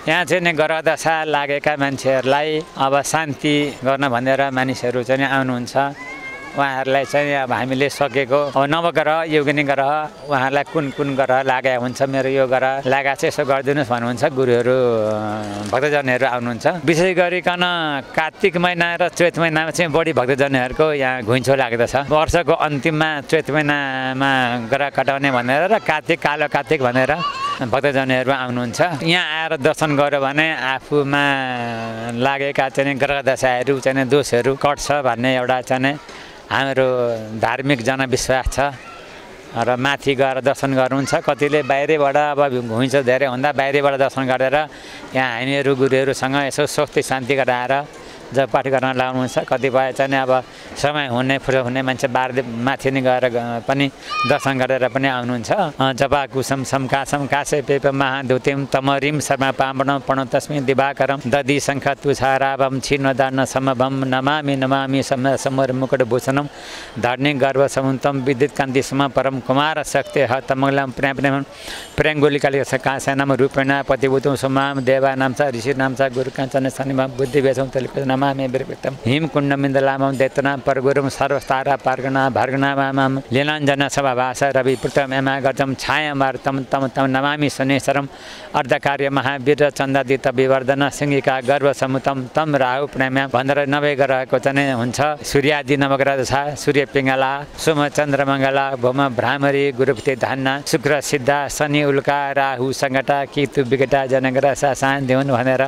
यहाँ चाहिँ नि ग्रह दशा लागेका मान्छेहरूलाई अब शान्ति गर्न भनेर मानिसहरू चाहिँ आउनुहुन्छ। उहाँहरूलाई चाहिँ अब हामीले सकेको अब नवग्रह योगिनी ग्रह उहाँहरूलाई कुन कुन ग्रह लागेको हुन्छ, मेरो यो ग्रह लागेको चाहिँ यसो गरिदिनुहोस् भन्नुहुन्छ। गुरुहरू भक्तजनहरू आउनुहुन्छ। विशेष गरिकन कार्तिक महिना र चैत महिनामा चाहिँ बढी भक्तजनहरूको यहाँ घुइँचो लाग्दछ। वर्षको अन्तिममा चैत महिनामा ग्रह कटाउने भनेर र कार्तिक कालो कार्तिक भनेर भक्तजनहरू आउनुहुन्छ। यहाँ आएर दर्शन गर्यो भने आफूमा लागेका चाहिँ ग्रह दशाहरू चाहिँ दोषहरू कट्छ भन्ने एउटा चाहिँ हाम्रो धार्मिक जनविश्वास छ र माथि गएर दर्शन गर्नुहुन्छ। कतिले बाहिरबाट अब घुइँचो धेरै हुँदा बाहिरबाट दर्शन गरेर यहाँ हामीहरू गुरुहरूसँग यसो स्वस्ति शान्ति गराएर जब पाठ गर्न लाउनुहुन्छ। कतिपय चाहिँ अब समय हुने फुर्सद हुने मान्छे बाहिर माथि नै गएर पनि दर्शन गरेर पनि आउनुहुन्छ। जपा कुसम समकासम कासे पेप महाधुतिम तमरिम शर्मा पावणम प्रणव तस्मै दिवाकरम दधि शङ्ख तुषारावम छिन्नदान समभम नमामि नमामि समर मुकुट भूषणम धर्णी गर्भ समुन्तम विद्युत कान्ति सम परम कुमार शक्ति ह तमंगलम प्रेम प्रेङ्गुलिकाले काशनम रूपेण पतिभूतम सुमाम देवा नाम छ ऋषि नाम छ गुरु काञ्चन शनिमा बुद्धि वेशम तलिक नमामि बिरपितम हिम कुण्डमिन्दलामम दैतना परगुरुम सर्वस्तारा पार्गना भार्गनामाम लीलाञ्जन सभाभास रवि पृथम एमा गर्जम छायामार तम तम तम नमामि शनेश्वरम अर्धकार्य महावीर चन्द्रादित्य विवर्धन सिंहिका गर्भ समुतम तम राहु प्रेम्या भनेर 90 ग्रहको चाहिँ हुन्छ। सूर्यादि नवग्रह छ। सूर्य पिङ्गला सोम चन्द्र मङ्गला भौम भ्रामरी गुरुपति धान्ना शुक्र सिद्धा शनि उल्का राहु सङ्गटा केतु विकटा जनग्रह शासन देउन भनेर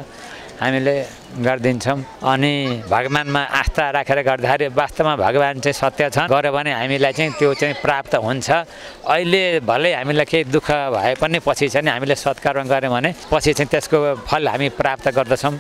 हामीले गर्दिन्छौँ। अनि भगवानमा आस्था राखेर गर्दाखेरि वास्तवमा भगवान चाहिँ सत्य छ। गऱ्यो भने हामीलाई चाहिँ त्यो चाहिँ प्राप्त हुन्छ। अहिले भलै हामीलाई केही दुःख भए पनि पछि चाहिँ हामीले सत्कर्म गऱ्यौँ भने पछि चाहिँ त्यसको फल हामी प्राप्त गर्दछौँ।